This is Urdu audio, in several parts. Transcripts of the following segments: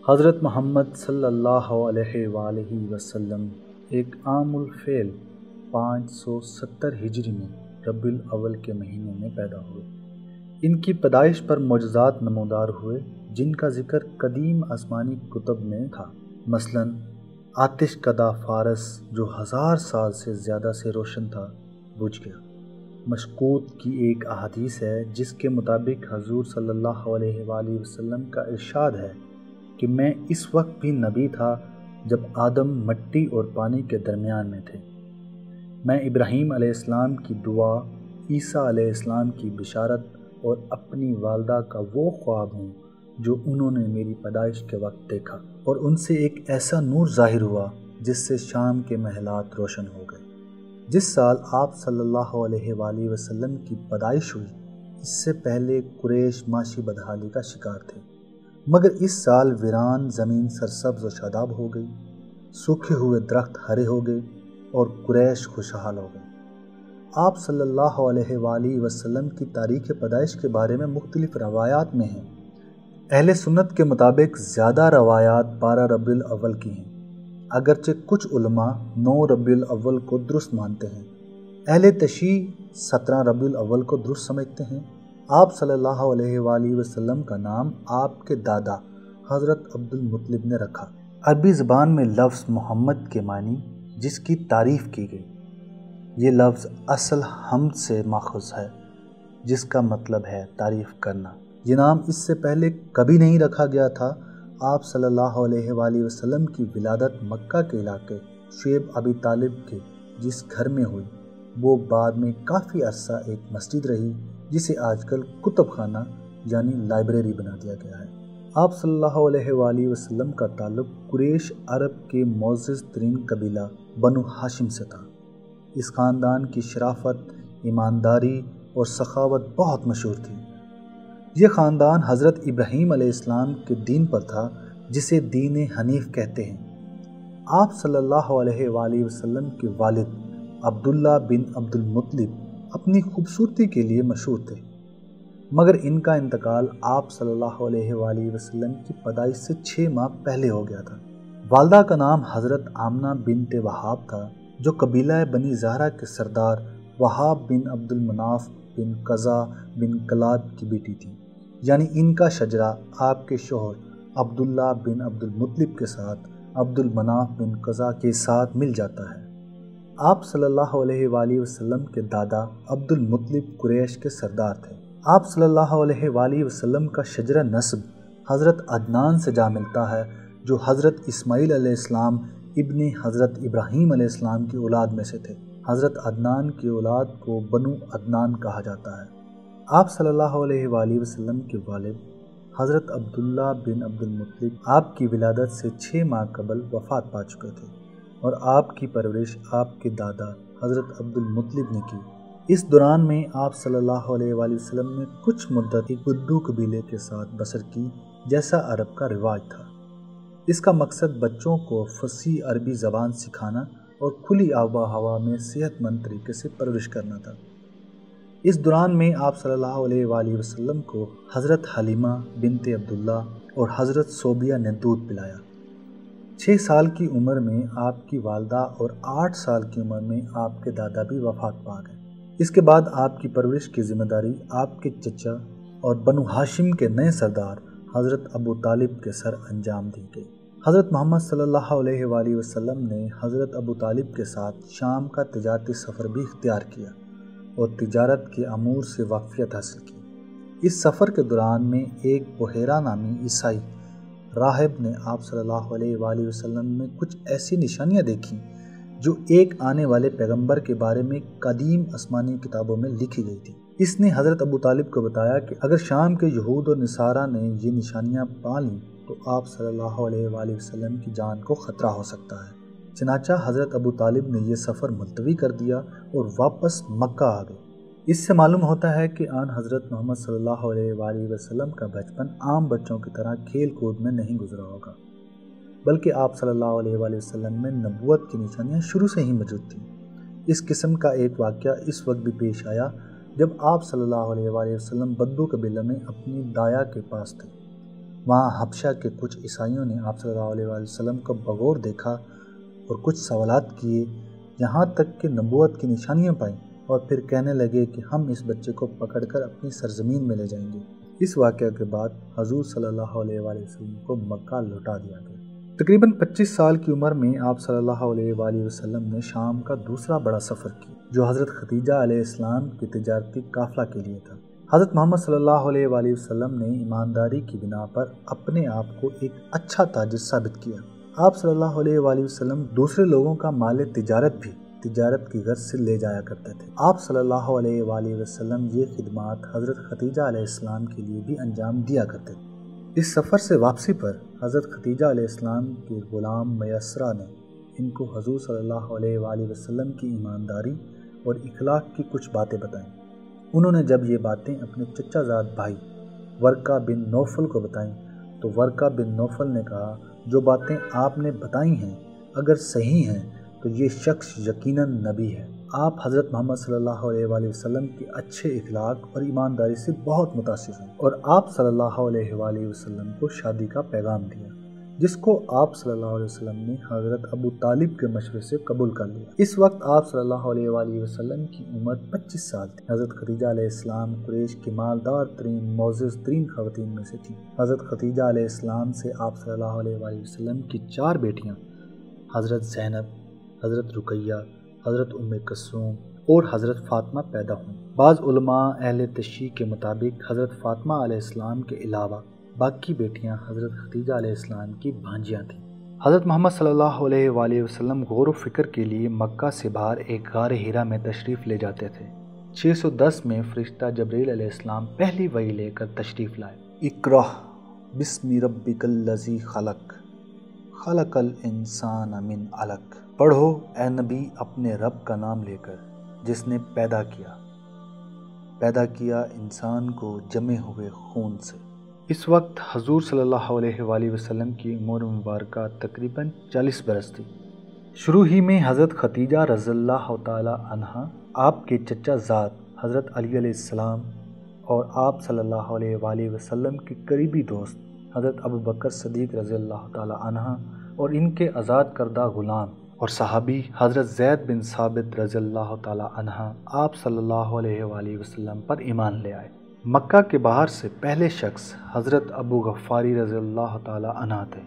حضرت محمد صلی اللہ علیہ وآلہ وسلم ایک عام الفعل 570 ہجری میں ربیع الاول کے مہینے میں پیدا ہوئے۔ ان کی پیدائش پر معجزات نمودار ہوئے جن کا ذکر قدیم آسمانی کتب میں تھا، مثلاً آتش کدہ فارس جو 1000 سال سے زیادہ سے روشن تھا بجھ گیا۔ مشکوت کی ایک احادیث ہے جس کے مطابق حضور صلی اللہ علیہ وآلہ وسلم کا ارشاد ہے کہ میں اس وقت بھی نبی تھا جب آدم مٹی اور پانی کے درمیان میں تھے۔ میں ابراہیم علیہ السلام کی دعا، عیسیٰ علیہ السلام کی بشارت اور اپنی والدہ کا وہ خواب ہوں جو انہوں نے میری پیدائش کے وقت دیکھا، اور ان سے ایک ایسا نور ظاہر ہوا جس سے شام کے محلات روشن ہو گئے۔ جس سال آپ صلی اللہ علیہ وآلہ وسلم کی پیدائش ہوئی، اس سے پہلے قریش معاشی بدحالی کا شکار تھے، مگر اس سال ویران زمین سرسبز و شاداب ہو گئی، سوکھے ہوئے درخت ہرے ہو گئے اور قریش خوشحال ہو گئے۔ آپ صلی اللہ علیہ وآلہ وسلم کی تاریخ پیدائش کے بارے میں مختلف روایات میں ہیں۔ اہل سنت کے مطابق زیادہ روایات 12 ربیع الاول کی ہیں، اگرچہ کچھ علماء 9 ربیع الاول کو درست مانتے ہیں۔ اہل تشیع 17 ربیع الاول کو درست سمجھتے ہیں۔ آپ صلی اللہ علیہ وآلہ وسلم کا نام آپ کے دادا حضرت عبد المطلب نے رکھا۔ عربی زبان میں لفظ محمد کے معنی جس کی تعریف کی گئی، یہ لفظ اصل حمد سے ماخوذ ہے جس کا مطلب ہے تعریف کرنا۔ یہ نام اس سے پہلے کبھی نہیں رکھا گیا تھا۔ آپ صلی اللہ علیہ وآلہ وسلم کی ولادت مکہ کے علاقے شعیب ابی طالب کے جس گھر میں ہوئی، وہ بعد میں کافی عرصہ ایک مسجد رہی جسے آج کل کتب خانہ یعنی لائبریری بنا دیا گیا ہے۔ آپ صلی اللہ علیہ وآلہ وسلم کا تعلق قریش عرب کے معزز ترین قبیلہ بنو ہاشم سے تھا۔ اس خاندان کی شرافت، ایمانداری اور سخاوت بہت مشہور تھی۔ یہ خاندان حضرت ابراہیم علیہ السلام کے دین پر تھا جسے دین حنیف کہتے ہیں۔ آپ صلی اللہ علیہ وآلہ وسلم کے والد عبداللہ بن عبد المطلب اپنی خوبصورتی کے لیے مشہور تھے، مگر ان کا انتقال آپ صلی اللہ علیہ وآلہ وسلم کی پیدائش سے 6 ماہ پہلے ہو گیا تھا۔ والدہ کا نام حضرت آمنہ بنت وہاب تھا جو قبیلہ بنی زہرہ کے سردار وہاب بن عبد المناف بن قزا بن کلاب کی بیٹی تھی، یعنی ان کا شجرہ آپ کے شوہر عبداللہ بن عبد المطلب کے ساتھ عبد المناف بن قزا کے ساتھ مل جاتا ہے۔ آپ صلی اللہ علیہ وآلہ وسلم کے دادا عبد المطلب قریش کے سردار تھے۔ آپ صلی اللہ علیہ وآلہ وسلم کا شجرہ نسب حضرت عدنان سے جا ملتا ہے جو حضرت اسماعیل علیہ السلام ابن حضرت ابراہیم علیہ السلام کی اولاد میں سے تھے۔ حضرت عدنان کی اولاد کو بنو عدنان کہا جاتا ہے۔ آپ صلی اللہ علیہ وآلہ وسلم کے والد حضرت عبداللہ بن عبد المطلب آپ کی ولادت سے 6 ماہ قبل وفات پا چکے تھے، اور آپ کی پرورش آپ کے دادا حضرت عبد المطلب نے کی۔ اس دوران میں آپ صلی اللہ علیہ وآلہ وسلم نے کچھ مدت بدو قبیلے کے ساتھ بسر کی جیسا عرب کا رواج تھا۔ اس کا مقصد بچوں کو فصیح عربی زبان سکھانا اور کھلی آب و ہوا میں صحت مند طریقے سے پرورش کرنا تھا۔ اس دوران میں آپ صلی اللہ علیہ وآلہ وسلم کو حضرت حلیمہ بنت عبداللہ اور حضرت صوبیہ نے دودھ پلایا۔ 6 سال کی عمر میں آپ کی والدہ اور 8 سال کی عمر میں آپ کے دادا بھی وفات پا گئے۔ اس کے بعد آپ کی پرورش کی ذمہ داری آپ کے چچا اور بنو ہاشم کے نئے سردار حضرت ابو طالب کے سر انجام دی گئی۔ حضرت محمد صلی اللہ علیہ وآلہ وسلم نے حضرت ابو طالب کے ساتھ شام کا تجارتی سفر بھی اختیار کیا اور تجارت کے امور سے واقفیت حاصل کی۔ اس سفر کے دوران میں ایک بحیرہ نامی عیسائی راہب نے آپ صلی اللہ علیہ وآلہ وسلم میں کچھ ایسی نشانیاں دیکھیں جو ایک آنے والے پیغمبر کے بارے میں قدیم آسمانی کتابوں میں لکھی گئی تھی۔ اس نے حضرت ابو طالب کو بتایا کہ اگر شام کے یہود اور نصارہ نے یہ نشانیاں پا لیں تو آپ صلی اللہ علیہ وآلہ وسلم کی جان کو خطرہ ہو سکتا ہے۔ چنانچہ حضرت ابو طالب نے یہ سفر ملتوی کر دیا اور واپس مکہ آ گئے۔ اس سے معلوم ہوتا ہے کہ آن حضرت محمد صلی اللہ علیہ وآلہ وسلم کا بچپن عام بچوں کی طرح کھیل کود میں نہیں گزرا ہوگا، بلکہ آپ صلی اللہ علیہ وآلہ وسلم میں نبوت کی نشانیاں شروع سے ہی موجود تھیں۔ اس قسم کا ایک واقعہ اس وقت بھی پیش آیا جب آپ صلی اللہ علیہ وآلہ وسلم بدو قبیلہ میں اپنی دایا کے پاس تھے۔ وہاں حبشہ کے کچھ عیسائیوں نے آپ صلی اللہ علیہ وآلہ وسلم کو بغور دیکھا اور کچھ سوالات کیے، یہاں تک کہ نبوت کی نشانیاں پائیں، اور پھر کہنے لگے کہ ہم اس بچے کو پکڑ کر اپنی سرزمین میں لے جائیں گے۔ اس واقعہ کے بعد حضور صلی اللہ علیہ وآلہ وسلم کو مکہ لوٹا دیا گیا۔ تقریباً 25 سال کی عمر میں آپ صلی اللہ علیہ وآلہ وسلم نے شام کا دوسرا بڑا سفر کیا، جو حضرت خدیجہ علیہ السلام کی تجارتی قافلہ کے لیے تھا۔ حضرت محمد صلی اللہ علیہ وآلہ وسلم نے ایمانداری کی بنا پر اپنے آپ کو ایک اچھا تاجر ثابت کیا۔ آپ صلی اللہ علیہ وآلہ وسلم دوسرے لوگوں کا مال تجارت بھی تجارت کی غرض سے لے جایا کرتے تھے۔ آپ صلی اللہ علیہ وآلہ وسلم یہ خدمات حضرت خدیجہ علیہ السلام کے لیے بھی انجام دیا کرتے تھے۔ اس سفر سے واپسی پر حضرت خدیجہ علیہ السلام کے غلام میسرہ نے ان کو حضور صلی اللہ علیہ وآلہ وسلم کی ایمانداری اور اخلاق کی کچھ باتیں بتائیں۔ انہوں نے جب یہ باتیں اپنے چچا زاد بھائی ورقہ بن نوفل کو بتائیں تو ورقہ بن نوفل نے کہا، جو باتیں آپ نے بتائی ہیں اگر صحیح ہیں تو یہ شخص یقیناً نبی ہے۔ آپ حضرت محمد صلی اللہ علیہ وآلہ وسلم کے اچھے اخلاق اور ایمانداری سے بہت متاثر ہیں اور آپ صلی اللہ علیہ وآلہ وسلم کو شادی کا پیغام دیا، جس کو آپ صلی اللہ علیہ وسلم نے حضرت ابو طالب کے مشورے سے قبول کر لیا۔ اس وقت آپ صلی اللہ علیہ وآلہ وسلم کی عمر 25 سال تھی۔ حضرت خدیجہ علیہ السلام قریش کی مالدار ترین معزز ترین خواتین میں سے تھیں۔ حضرت خدیجہ علیہ السلام سے آپ صلی اللہ علیہ وآلہ وسلم کی 4 بیٹیاں حضرت زینب، حضرت رقیہ، حضرت ام کلثوم اور حضرت فاطمہ پیدا ہوئیں۔ بعض علماء اہل تشیع کے مطابق حضرت فاطمہ علیہ السلام کے علاوہ باقی بیٹیاں حضرت خدیجہ علیہ السلام کی بھانجیاں تھیں۔ حضرت محمد صلی اللہ علیہ وآلہ وسلم غور و فکر کے لیے مکہ سے باہر ایک غار حرا میں تشریف لے جاتے تھے۔ 610 میں فرشتہ جبرائیل علیہ السلام پہلی وحی لے کر تشریف لائے۔ اقرأ بسم ربک الذی خلق، خلق الانسان من علق۔ پڑھو اے نبی اپنے رب کا نام لے کر، جس نے پیدا کیا انسان کو جمے ہوئے خون سے۔ اس وقت حضور صلی اللہ علیہ وآلہ وسلم کی عمر مبارکہ تقریباً 40 برس تھی۔ شروع ہی میں حضرت خدیجہ رضی اللہ تعالی عنہا، آپ کے چچا زاد حضرت علی علیہ السلام اور آپ صلی اللہ علیہ وآلہ وسلم کے قریبی دوست حضرت ابوبکر صدیق رضی اللہ تعالی عنہ اور ان کے آزاد کردہ غلام اور صحابی حضرت زید بن ثابت رضی اللہ تعالی عنہ آپ صلی اللہ علیہ وآلہ وسلم پر ایمان لے آئے۔ مکہ کے باہر سے پہلے شخص حضرت ابو غفاری رضی اللہ تعالی عنہ تھے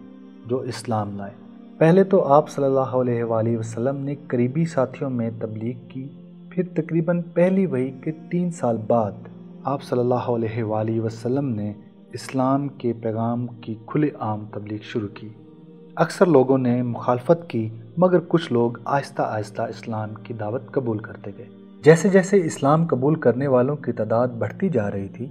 جو اسلام لائے۔ پہلے تو آپ صلی اللہ علیہ وآلہ وسلم نے قریبی ساتھیوں میں تبلیغ کی، پھر تقریباً پہلی وحی کے 3 سال بعد آپ صلی اللہ علیہ وآلہ وسلم نے اسلام کے پیغام کی کھلے عام تبلیغ شروع کی۔ اکثر لوگوں نے مخالفت کی، مگر کچھ لوگ آہستہ آہستہ اسلام کی دعوت قبول کرتے گئے۔ جیسے جیسے اسلام قبول کرنے والوں کی تعداد بڑھتی جا رہی تھی،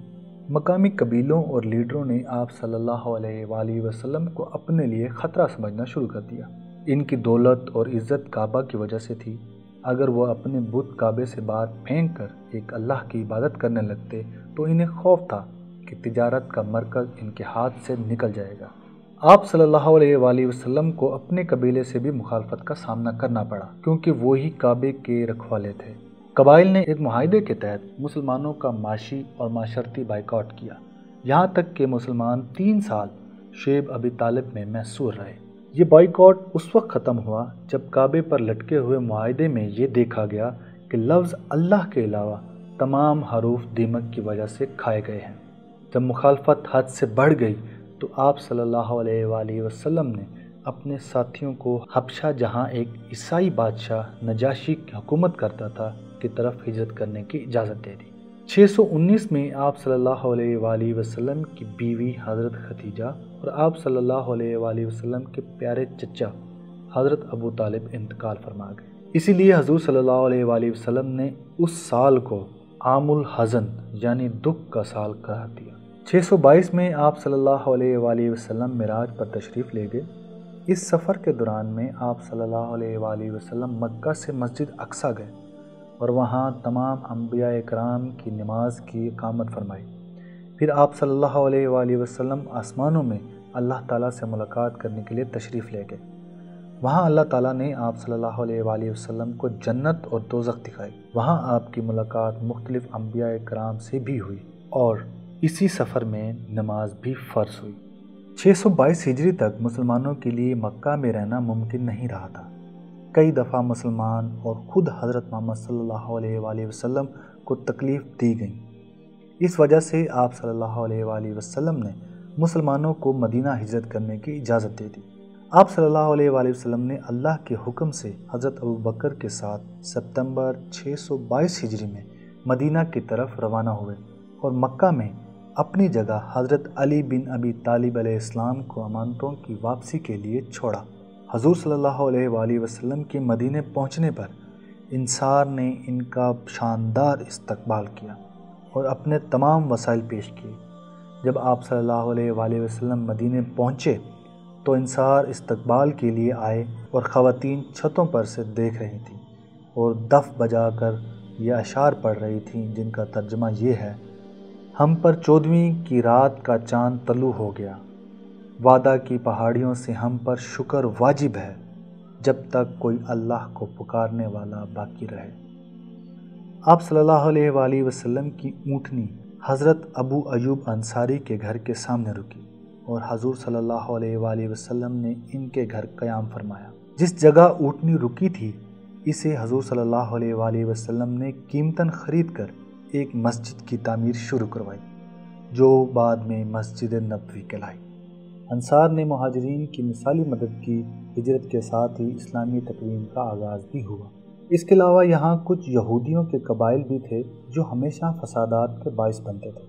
مقامی قبیلوں اور لیڈروں نے آپ صلی اللہ علیہ وآلہ وسلم کو اپنے لیے خطرہ سمجھنا شروع کر دیا۔ ان کی دولت اور عزت کعبہ کی وجہ سے تھی۔ اگر وہ اپنے بت کعبے سے باہر پھینک کر ایک اللہ کی عبادت کرنے لگتے تو انہیں خوف تھا کہ تجارت کا مرکز ان کے ہاتھ سے نکل جائے گا۔ آپ صلی اللہ علیہ وآلہ وسلم کو اپنے قبیلے سے بھی مخالفت کا سامنا کرنا پڑا، کیونکہ وہی کعبے کے رکھوالے تھے۔ قبائل نے ایک معاہدے کے تحت مسلمانوں کا معاشی اور معاشرتی بائیکاٹ کیا، یہاں تک کہ مسلمان 3 سال شعیب ابی طالب میں محصور رہے۔ یہ بائیکاٹ اس وقت ختم ہوا جب کعبے پر لٹکے ہوئے معاہدے میں یہ دیکھا گیا کہ لفظ اللہ کے علاوہ تمام حروف دیمک کی وجہ سے کھائے گئے ہیں۔ جب مخالفت حد سے بڑھ گئی تو آپ صلی اللہ علیہ وآلہ وسلم نے اپنے ساتھیوں کو حبشہ، جہاں ایک عیسائی بادشاہ نجاشی کی حکومت کرتا تھا، کی طرف ہجرت کرنے کی اجازت دے دی۔ 619 میں آپ صلی اللہ علیہ وآلہ وسلم کی بیوی حضرت خدیجہ اور آپ صلی اللہ علیہ وآلہ وسلم کے پیارے چچا حضرت ابو طالب انتقال فرما گئے۔ اسی لیے حضور صلی اللہ علیہ وآلہ وسلم نے اس سال کو عام الحزن یعنی دکھ کا سال قرار دیا۔ 622 میں آپ صلی اللہ علیہ وآلہ وسلم معراج پر تشریف لے گئے۔ اس سفر کے دوران میں آپ صلی اللہ علیہ وآلہ وسلم مکہ سے مسجد اقصیٰ گئے اور وہاں تمام انبیاء کرام کی نماز کی اقامت فرمائی۔ پھر آپ صلی اللہ علیہ وآلہ وسلم آسمانوں میں اللہ تعالیٰ سے ملاقات کرنے کے لیے تشریف لے گئے۔ وہاں اللہ تعالیٰ نے آپ صلی اللہ علیہ وآلہ وسلم کو جنت اور دوزخ دکھائی۔ وہاں آپ کی ملاقات مختلف انبیاء کرام سے بھی ہوئی اور اسی سفر میں نماز بھی فرض ہوئی۔ 622 ہجری تک مسلمانوں کے لیے مکہ میں رہنا ممکن نہیں رہا تھا۔ کئی دفعہ مسلمان اور خود حضرت محمد صلی اللہ علیہ وآلہ وسلم کو تکلیف دی گئی۔ اس وجہ سے آپ صلی اللہ علیہ وآلہ وسلم نے مسلمانوں کو مدینہ ہجرت کرنے کی اجازت دے دی۔ آپ صلی اللہ علیہ وآلہ وسلم نے اللہ کے حکم سے حضرت ابوبکر کے ساتھ ستمبر 622 ہجری میں مدینہ کی طرف روانہ ہوئے اور مکہ میں اپنی جگہ حضرت علی بن ابی طالب علیہ السلام کو امانتوں کی واپسی کے لیے چھوڑا۔ حضور صلی اللہ علیہ وآلہ وسلم کے مدینہ پہنچنے پر انصار نے ان کا شاندار استقبال کیا اور اپنے تمام وسائل پیش کیے۔ جب آپ صلی اللہ علیہ وآلہ وسلم مدینہ پہنچے تو انصار استقبال کے لیے آئے اور خواتین چھتوں پر سے دیکھ رہی تھیں اور دف بجا کر یہ اشعار پڑھ رہی تھیں جن کا ترجمہ یہ ہے: ہم پر 14ویں کی رات کا چاند طلوع ہو گیا، وعدہ کی پہاڑیوں سے ہم پر شکر واجب ہے، جب تک کوئی اللہ کو پکارنے والا باقی رہے۔ آپ صلی اللہ علیہ وآلہ وسلم کی اونٹنی حضرت ابو ایوب انصاری کے گھر کے سامنے رکی اور حضور صلی اللہ علیہ وآلہ وسلم نے ان کے گھر قیام فرمایا۔ جس جگہ اونٹنی رکی تھی اسے حضور صلی اللہ علیہ وآلہ وسلم نے قیمتاً خرید کر ایک مسجد کی تعمیر شروع کروائی، جو بعد میں مسجد نبوی کہلائی۔ انصار نے مہاجرین کی مثالی مدد کی۔ ہجرت کے ساتھ ہی اسلامی تقویم کا آغاز بھی ہوا۔ اس کے علاوہ یہاں کچھ یہودیوں کے قبائل بھی تھے جو ہمیشہ فسادات کے باعث بنتے تھے۔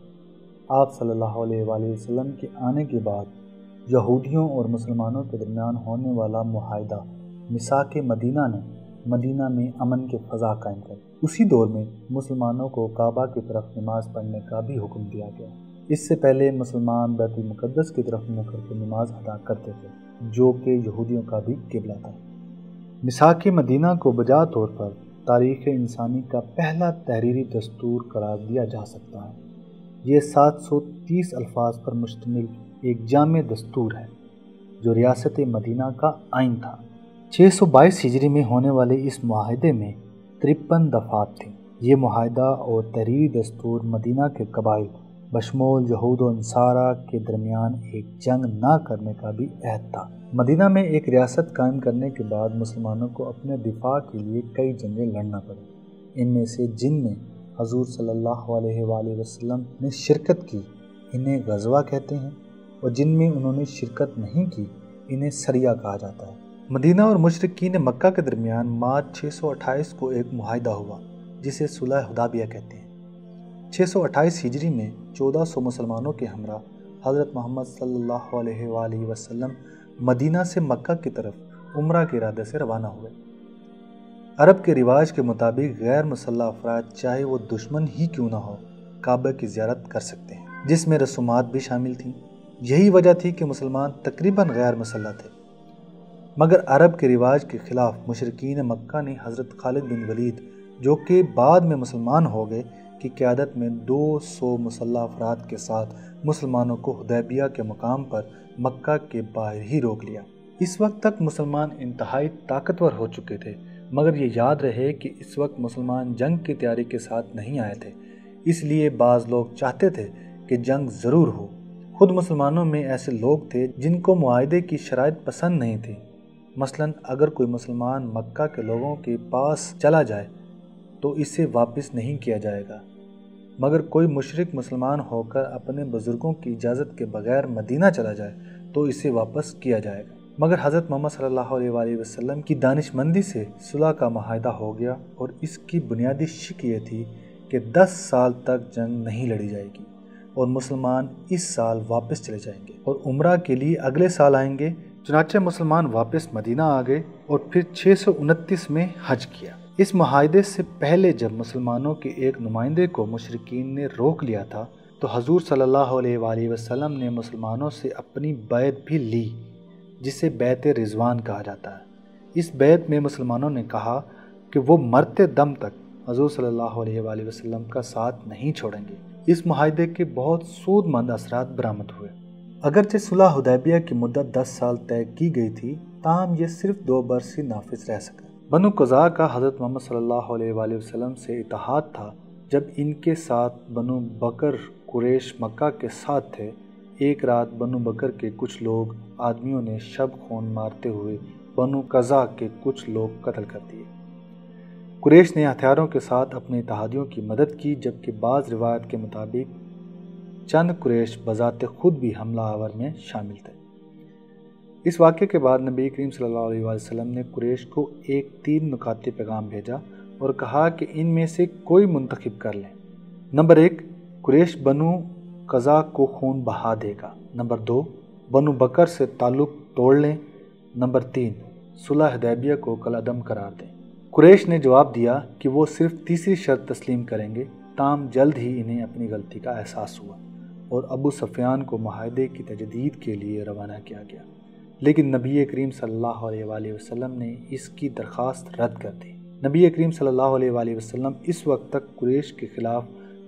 آپ صلی اللہ علیہ وآلہ وسلم کے آنے کے بعد یہودیوں اور مسلمانوں کے درمیان ہونے والا معاہدہ میثاق مدینہ نے مدینہ میں امن کے فضا قائم کر۔ اسی دور میں مسلمانوں کو کعبہ کی طرف نماز پڑھنے کا بھی حکم دیا گیا۔ اس سے پہلے مسلمان بیت المقدس کی طرف منہ کر کے نماز ادا کرتے تھے، جو کہ یہودیوں کا بھی قبلہ تھا۔ میثاق مدینہ کو بجا طور پر تاریخ انسانی کا پہلا تحریری دستور قرار دیا جا سکتا ہے۔ یہ 730 الفاظ پر مشتمل ایک جامع دستور ہے جو ریاست مدینہ کا آئین تھا۔ 622 ہجری میں ہونے والے اس معاہدے میں 53 دفعات تھیں۔ یہ معاہدہ اور تحریری دستور مدینہ کے قبائل بشمول یہود و انصارہ کے درمیان ایک جنگ نہ کرنے کا بھی عہد تھا۔ مدینہ میں ایک ریاست قائم کرنے کے بعد مسلمانوں کو اپنے دفاع کے لیے کئی جنگیں لڑنا پڑی۔ ان میں سے جن میں حضور صلی اللہ علیہ وآلہ وسلم نے شرکت کی انہیں غزوہ کہتے ہیں، اور جن میں انہوں نے شرکت نہیں کی انہیں سریہ کہا جاتا ہے۔ مدینہ اور مشرکین مکہ کے درمیان مارچ 628 کو ایک معاہدہ ہوا جسے صلح حدیبیہ کہتے ہیں۔ 628 ہجری میں 1400 مسلمانوں کے ہمراہ حضرت محمد صلی اللہ علیہ وآلہ وسلم مدینہ سے مکہ کی طرف عمرہ کے ارادے سے روانہ ہوئے۔ عرب کے رواج کے مطابق غیر مسلح افراد چاہے وہ دشمن ہی کیوں نہ ہو کعبہ کی زیارت کر سکتے ہیں، جس میں رسومات بھی شامل تھیں۔ یہی وجہ تھی کہ مسلمان تقریباً غیر مسلح تھے، مگر عرب کے رواج کے خلاف مشرکین مکہ نے حضرت خالد بن ولید، جو کہ بعد میں مسلمان ہو گئے، کی قیادت میں 200 مسلح افراد کے ساتھ مسلمانوں کو حدیبیہ کے مقام پر مکہ کے باہر ہی روک لیا۔ اس وقت تک مسلمان انتہائی طاقتور ہو چکے تھے، مگر یہ یاد رہے کہ اس وقت مسلمان جنگ کی تیاری کے ساتھ نہیں آئے تھے، اس لیے بعض لوگ چاہتے تھے کہ جنگ ضرور ہو۔ خود مسلمانوں میں ایسے لوگ تھے جن کو معاہدے کی شرائط پسند نہیں تھی۔ مثلاً اگر کوئی مسلمان مکہ کے لوگوں کے پاس چلا جائے تو اسے واپس نہیں کیا جائے گا، مگر کوئی مشرک مسلمان ہو کر اپنے بزرگوں کی اجازت کے بغیر مدینہ چلا جائے تو اسے واپس کیا جائے گا۔ مگر حضرت محمد صلی اللہ علیہ وآلہ وسلم کی دانش مندی سے صلح کا معاہدہ ہو گیا، اور اس کی بنیادی شک یہ تھی کہ 10 سال تک جنگ نہیں لڑی جائے گی اور مسلمان اس سال واپس چلے جائیں گے اور عمرہ کے لیے اگلے سال آئیں گے۔ چنانچہ مسلمان واپس مدینہ آ گئے اور پھر 629 میں حج کیا۔ اس معاہدے سے پہلے جب مسلمانوں کے ایک نمائندے کو مشرکین نے روک لیا تھا تو حضور صلی اللہ علیہ وآلہ وسلم نے مسلمانوں سے اپنی بیعت بھی لی، جسے بیعت رضوان کہا جاتا ہے۔ اس بیعت میں مسلمانوں نے کہا کہ وہ مرتے دم تک حضور صلی اللہ علیہ وآلہ وسلم کا ساتھ نہیں چھوڑیں گے۔ اس معاہدے کے بہت سود مند اثرات برآمد ہوئے۔ اگرچہ صلح حدیبیہ کی مدت 10 سال طے کی گئی تھی، تاہم یہ صرف 2 برس ہی نافذ رہ سکا۔ بنو قزاع کا حضرت محمد صلی اللہ علیہ وآلہ وسلم سے اتحاد تھا، جب ان کے ساتھ بنو بکر قریش مکہ کے ساتھ تھے۔ ایک رات بنو بکر کے کچھ لوگ آدمیوں نے شب خون مارتے ہوئے بنو قزا کے کچھ لوگ قتل کر دیے۔ قریش نے ہتھیاروں کے ساتھ اپنے اتحادیوں کی مدد کی، جبکہ بعض روایت کے مطابق چند قریش بذات خود بھی حملہ آور میں شامل تھے۔ اس واقعے کے بعد نبی کریم صلی اللہ علیہ وسلم نے قریش کو ایک 3 نکاتی پیغام بھیجا اور کہا کہ ان میں سے کوئی منتخب کر لیں۔ نمبر 1، قریش بنو قزا کو خون بہا دے گا۔ نمبر 2، بنو بکر سے تعلق توڑ لیں۔ نمبر 3، صلح حدیبیہ کو کالعدم قرار دیں۔ قریش نے جواب دیا کہ وہ صرف تیسری شرط تسلیم کریں گے، تاہم جلد ہی انہیں اپنی غلطی کا احساس ہوا اور ابو سفیان کو معاہدے کی تجدید کے لیے روانہ کیا گیا، لیکن نبی کریم صلی اللہ علیہ وآلہ وسلم نے اس کی درخواست رد کر دی۔ نبی کریم صلی اللہ علیہ وآلہ وسلم اس وقت تک قریش کے خلاف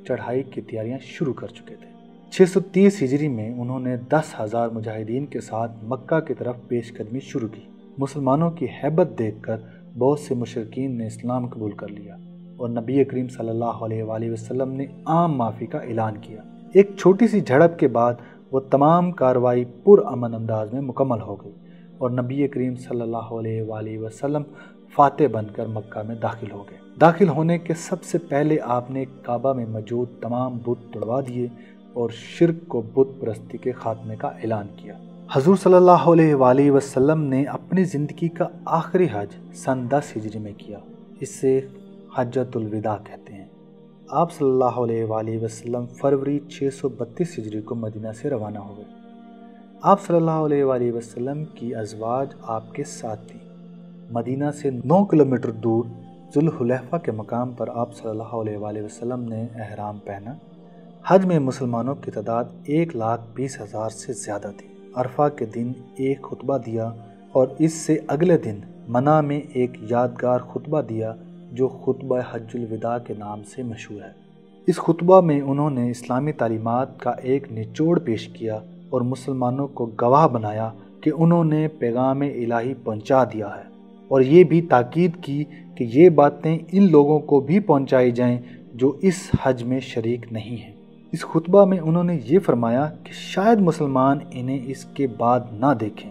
چڑھائی کی تیاریاں شروع کر چکے تھے۔ 630 ہجری میں انہوں نے 10,000 مجاہدین کے ساتھ مکہ کی طرف پیش قدمی شروع کی۔ مسلمانوں کی ہیبت دیکھ کر بہت سے مشرکین نے اسلام قبول کر لیا اور نبی کریم صلی اللہ علیہ وآلہ وسلم نے عام معافی کا اعلان کیا۔ ایک چھوٹی سی جھڑپ کے بعد وہ تمام کارروائی پرامن انداز میں مکمل ہو گئی اور نبی کریم صلی اللہ علیہ وآلہ وسلم فاتح بن کر مکہ میں داخل ہو گئے۔ داخل ہونے کے سب سے پہلے آپ نے کعبہ میں موجود تمام بت توڑوا دیے اور شرک کو بت پرستی کے خاتمے کا اعلان کیا۔ حضور صلی اللہ علیہ وآلہ وسلم نے اپنی زندگی کا آخری حج سن 10 ہجری میں کیا۔ اس سے حجۃ الوداع کہتے ہیں۔ آپ صلی اللہ علیہ وآلہ وسلم فروری 632 ہجری کو مدینہ سے روانہ ہوئے۔ آپ صلی اللہ علیہ وآلہ وسلم کی ازواج آپ کے ساتھ تھیں۔ مدینہ سے 9 کلومیٹر دور ذوالحلیفہ کے مقام پر آپ صلی اللہ علیہ وآلہ وسلم نے احرام پہنا۔ حج میں مسلمانوں کی تعداد 1,20,000 سے زیادہ تھی۔ عرفہ کے دن ایک خطبہ دیا اور اس سے اگلے دن منی میں ایک یادگار خطبہ دیا جو خطبہ حج الوداع کے نام سے مشہور ہے۔ اس خطبہ میں انہوں نے اسلامی تعلیمات کا ایک نچوڑ پیش کیا اور مسلمانوں کو گواہ بنایا کہ انہوں نے پیغام الہی پہنچا دیا ہے، اور یہ بھی تاکید کی کہ یہ باتیں ان لوگوں کو بھی پہنچائی جائیں جو اس حج میں شریک نہیں ہیں۔ اس خطبہ میں انہوں نے یہ فرمایا کہ شاید مسلمان انہیں اس کے بعد نہ دیکھیں۔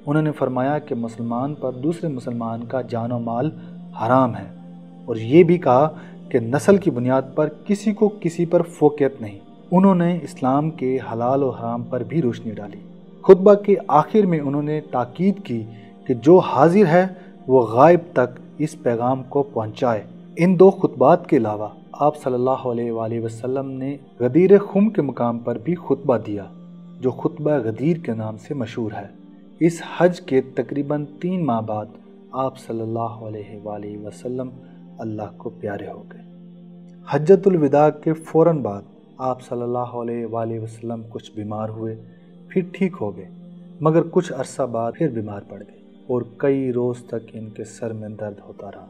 انہوں نے فرمایا کہ مسلمان پر دوسرے مسلمان کا جان و مال حرام ہے، اور یہ بھی کہا کہ نسل کی بنیاد پر کسی کو کسی پر فوقیت نہیں۔ انہوں نے اسلام کے حلال و حرام پر بھی روشنی ڈالی۔ خطبہ کے آخر میں انہوں نے تاکید کی کہ جو حاضر ہے وہ غائب تک اس پیغام کو پہنچائے۔ ان 2 خطبات کے علاوہ آپ صلی اللہ علیہ وآلہ وسلم نے غدیر خم کے مقام پر بھی خطبہ دیا جو خطبہ غدیر کے نام سے مشہور ہے۔ اس حج کے تقریباً 3 ماہ بعد آپ صلی اللہ علیہ وآلہ وسلم اللہ کو پیارے ہو گئے۔ حجۃ الوداع کے فوراً بعد آپ صلی اللہ علیہ وآلہ وسلم کچھ بیمار ہوئے، پھر ٹھیک ہو گئے، مگر کچھ عرصہ بعد پھر بیمار پڑ گئے اور کئی روز تک ان کے سر میں درد ہوتا رہا۔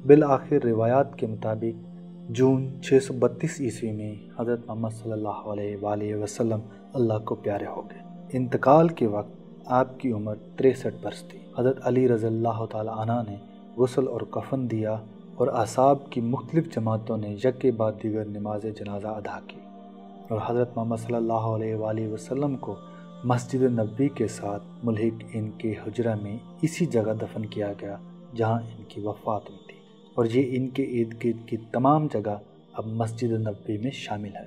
بالآخر روایات کے مطابق جون 632 عیسوی میں حضرت محمد صلی اللہ علیہ وآلہ وسلم اللہ کو پیارے ہو گئے۔ انتقال کے وقت آپ کی عمر 63 برس تھی۔ حضرت علی رضی اللہ تعالی عنہ نے غسل اور کفن دیا اور اصحاب کی مختلف جماعتوں نے یکے بعد دیگر نماز جنازہ ادا کی، اور حضرت محمد صلی اللہ علیہ وآلہ وسلم کو مسجد نبوی کے ساتھ ملحق ان کے حجرہ میں اسی جگہ دفن کیا گیا جہاں ان کی وفات ہوئی تھی، اور یہ ان کے ارد گرد کی تمام جگہ اب مسجد نبوی میں شامل ہے۔